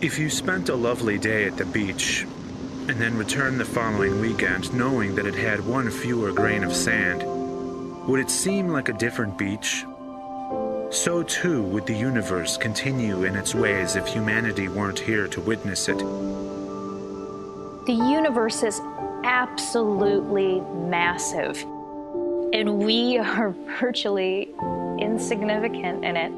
If you spent a lovely day at the beach, and then returned the following weekend knowing that it had one fewer grain of sand, would it seem like a different beach? So too would the universe continue in its ways if humanity weren't here to witness it. The universe is absolutely massive, and we are virtually insignificant in it.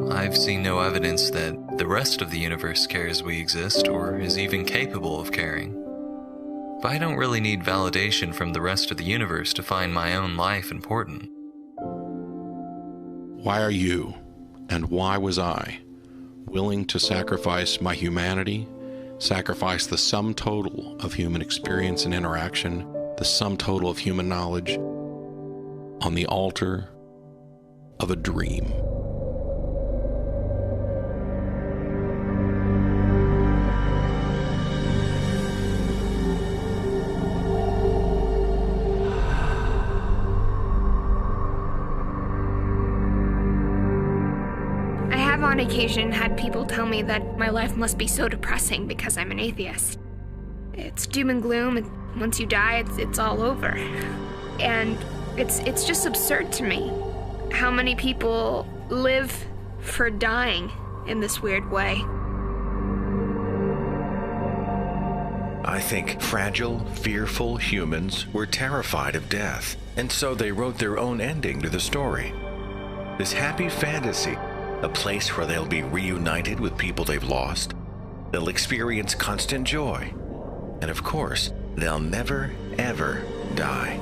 I've seen no evidence that the rest of the universe cares we exist or is even capable of caring. But I don't really need validation from the rest of the universe to find my own life important. Why are you, and why was I, willing to sacrifice my humanity, sacrifice the sum total of human experience and interaction, the sum total of human knowledge, on the altar of a dream? On occasion had people tell me that my life must be so depressing because I'm an atheist. It's doom and gloom, and once you die, it's all over. And it's just absurd to me how many people live for dying in this weird way. I think fragile, fearful humans were terrified of death, and so they wrote their own ending to the story. This happy fantasy, a place where they'll be reunited with people they've lost, they'll experience constant joy, and of course, they'll never, ever die.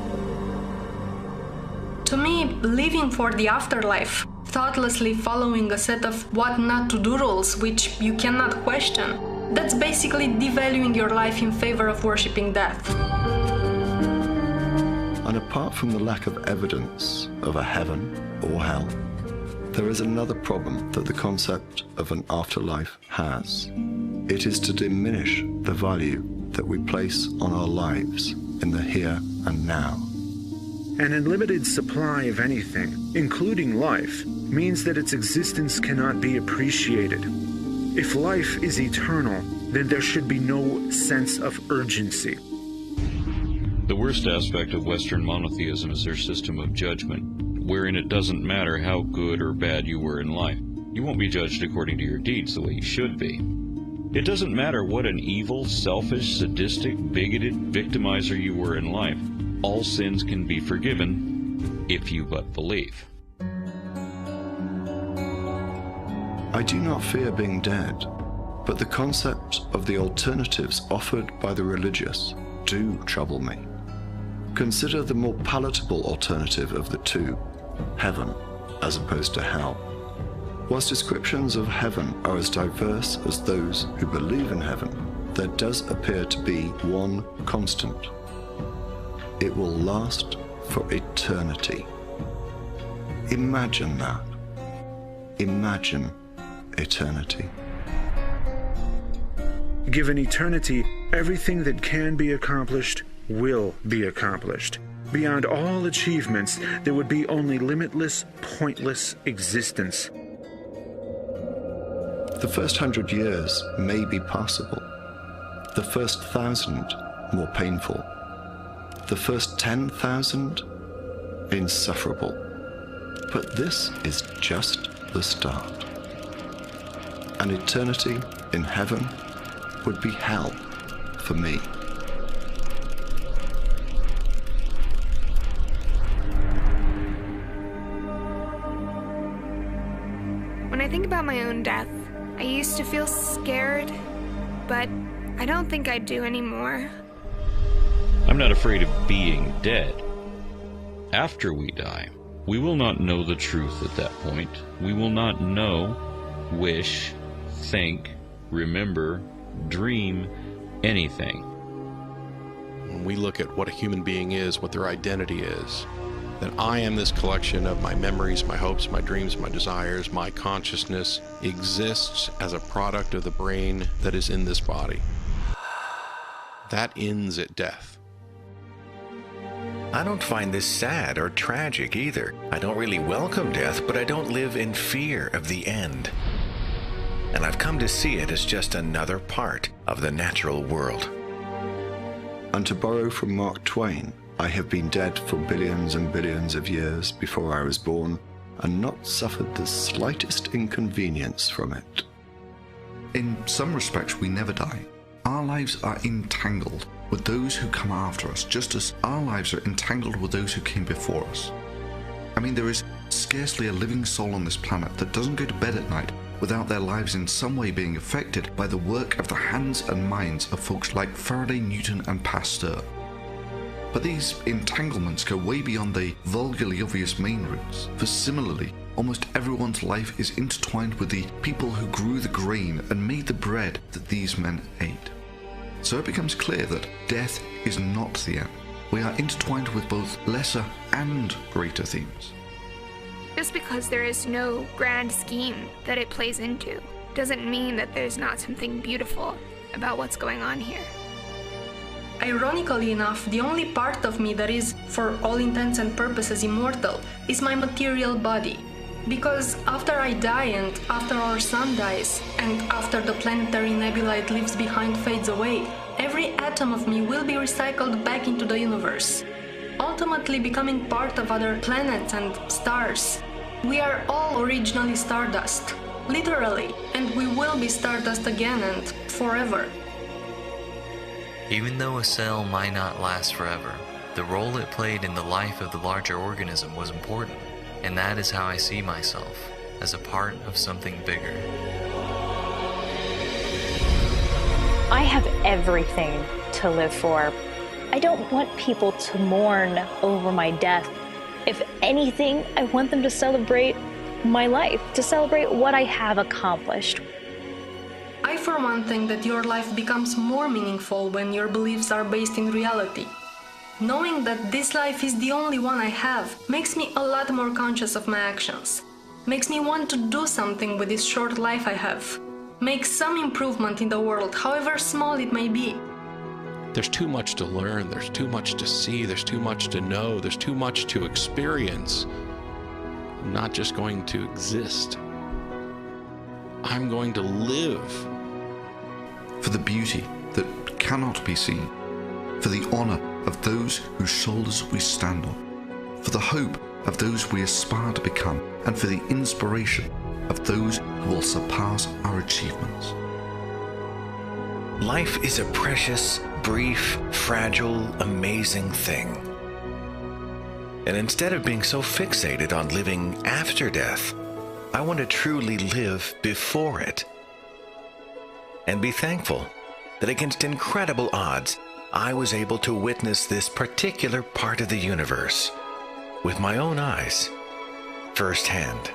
To me, living for the afterlife, thoughtlessly following a set of what not to do rules which you cannot question, that's basically devaluing your life in favor of worshipping death. And apart from the lack of evidence of a heaven or hell, there is another problem that the concept of an afterlife has. It is to diminish the value that we place on our lives in the here and now. An unlimited supply of anything, including life, means that its existence cannot be appreciated. If life is eternal, then there should be no sense of urgency. The worst aspect of Western monotheism is their system of judgment, wherein it doesn't matter how good or bad you were in life. You won't be judged according to your deeds the way you should be. It doesn't matter what an evil, selfish, sadistic, bigoted victimizer you were in life. All sins can be forgiven if you but believe. I do not fear being dead, but the concept of the alternatives offered by the religious do trouble me. Consider the more palatable alternative of the two, heaven as opposed to hell. Whilst descriptions of heaven are as diverse as those who believe in heaven, there does appear to be one constant. It will last for eternity. Imagine that. Imagine eternity. Given eternity, everything that can be accomplished will be accomplished. Beyond all achievements, there would be only limitless, pointless existence. The first 100 years may be possible. The first 1,000 more painful. The first 10,000 insufferable. But this is just the start. An eternity in heaven would be hell for me. When I think about my own death, I used to feel scared, but I don't think I do anymore. I'm not afraid of being dead. After we die, we will not know the truth at that point. We will not know, wish, think, remember, dream, anything. When we look at what a human being is, what their identity is, that I am this collection of my memories, my hopes, my dreams, my desires, my consciousness exists as a product of the brain that is in this body. That ends at death. I don't find this sad or tragic either. I don't really welcome death, but I don't live in fear of the end. and I've come to see it as just another part of the natural world. And to borrow from Mark Twain, I have been dead for billions and billions of years before I was born, and not suffered the slightest inconvenience from it. In some respects, we never die. Our lives are entangled with those who come after us, just as our lives are entangled with those who came before us. I mean, there is scarcely a living soul on this planet that doesn't go to bed at night without their lives in some way being affected by the work of the hands and minds of folks like Faraday, Newton, and Pasteur. But these entanglements go way beyond the vulgarly obvious main routes, for similarly, almost everyone's life is intertwined with the people who grew the grain and made the bread that these men ate. So it becomes clear that death is not the end. We are intertwined with both lesser and greater themes. Just because there is no grand scheme that it plays into doesn't mean that there's not something beautiful about what's going on here. Ironically enough, the only part of me that is, for all intents and purposes, immortal is my material body. Because after I die, and after our sun dies, and after the planetary nebula it leaves behind fades away, every atom of me will be recycled back into the universe, ultimately becoming part of other planets and stars. We are all originally stardust, literally, and we will be stardust again and forever. Even though a cell might not last forever, the role it played in the life of the larger organism was important, and that is how I see myself, as a part of something bigger. I have everything to live for. I don't want people to mourn over my death. If anything, I want them to celebrate my life, to celebrate what I have accomplished. I, for one, think that your life becomes more meaningful when your beliefs are based in reality. Knowing that this life is the only one I have makes me a lot more conscious of my actions. Makes me want to do something with this short life I have. Make some improvement in the world, however small it may be. There's too much to learn, there's too much to see, there's too much to know, there's too much to experience. I'm not just going to exist. I'm going to live. For the beauty that cannot be seen, for the honor of those whose shoulders we stand on, for the hope of those we aspire to become, and for the inspiration of those who will surpass our achievements. Life is a precious, brief, fragile, amazing thing. And instead of being so fixated on living after death, I want to truly live before it. And be thankful that against incredible odds, I was able to witness this particular part of the universe with my own eyes, firsthand.